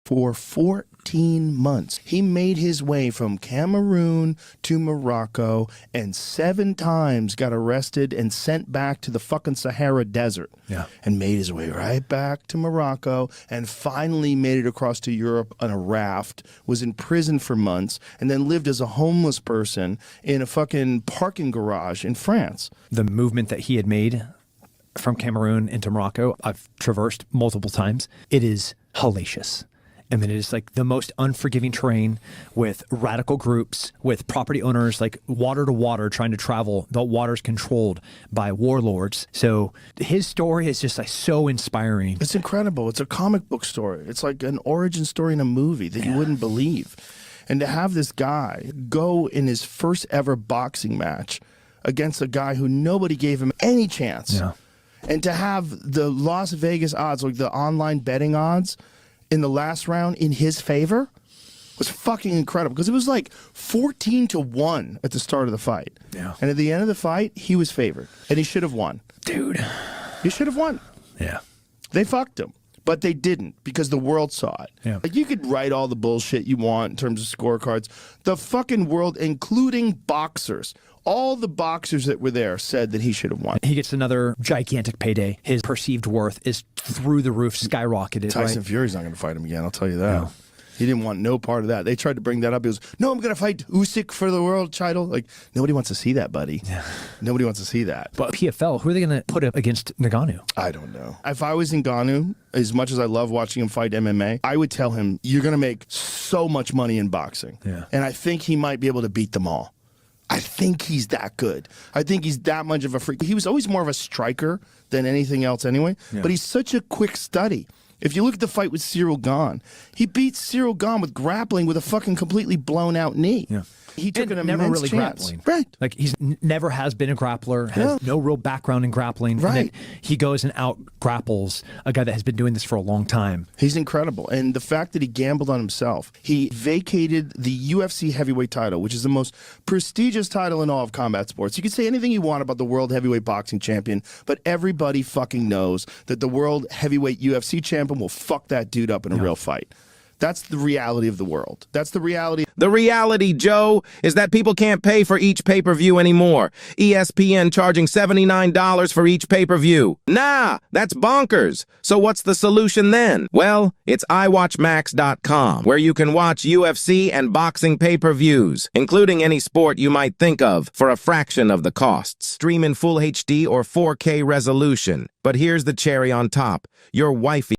for 14 months. He made his way from Cameroon to Morocco and 7 times got arrested and sent back to the fucking Sahara Desert. Yeah. And made his way right back to Morocco and finally made it across to Europe on a raft, was in prison for months, and then lived as a homeless person in a fucking parking garage in France. The movement that he had made from Cameroon into Morocco, I've traversed multiple times. It is hellacious. I mean, it is like the most unforgiving terrain with radical groups, with property owners like water to water trying to travel. The water's controlled by warlords. So his story is just like so inspiring. It's incredible. It's a comic book story. It's like an origin story in a movie that you wouldn't believe. And to have this guy go in his first ever boxing match against a guy who nobody gave him any chance. Yeah. And to have the Las Vegas odds, like the online betting odds, in the last round in his favor was fucking incredible because it was like 14-1 at the start of the fight. Yeah. And at the end of the fight, he was favored and he should have won. Dude. He should have won. Yeah. They fucked him, but they didn't because the world saw it. Yeah. Like you could write all the bullshit you want in terms of scorecards. The fucking world, including boxers, all the boxers that were there said that he should have won. He gets another gigantic payday. His perceived worth is through the roof, skyrocketed. Tyson Fury's not going to fight him again, I'll tell you that. No. He didn't want no part of that. They tried to bring that up. He goes, no, I'm going to fight Usyk for the world title. Like, nobody wants to see that, buddy. Yeah. Nobody wants to see that. But PFL, who are they going to put up against Ngannou? I don't know. If I was Ngannou, as much as I love watching him fight MMA, I would tell him, you're going to make so much money in boxing. Yeah. And I think he might be able to beat them all. I think he's that good. I think he's that much of a freak. He was always more of a striker than anything else anyway, but he's such a quick study. If you look at the fight with Cyril Gane, he beat Cyril Gane with grappling with a fucking completely blown out knee. Yeah. He took an never immense really chance. grappling. Right. Like he's never has been a grappler, has no real background in grappling. Right. And then he goes and out grapples a guy that has been doing this for a long time. He's incredible. And the fact that he gambled on himself, he vacated the UFC heavyweight title, which is the most prestigious title in all of combat sports. You can say anything you want about the world heavyweight boxing champion, but everybody fucking knows that the world heavyweight UFC champion will fuck that dude up in a real fight. That's the reality of the world. That's the reality. The reality, Joe, is that people can't pay for each pay-per-view anymore. ESPN charging $79 for each pay-per-view. Nah, that's bonkers. So what's the solution then? Well, it's iWatchMax.com, where you can watch UFC and boxing pay-per-views, including any sport you might think of, for a fraction of the costs. Stream in full HD or 4K resolution. But here's the cherry on top. Your wifey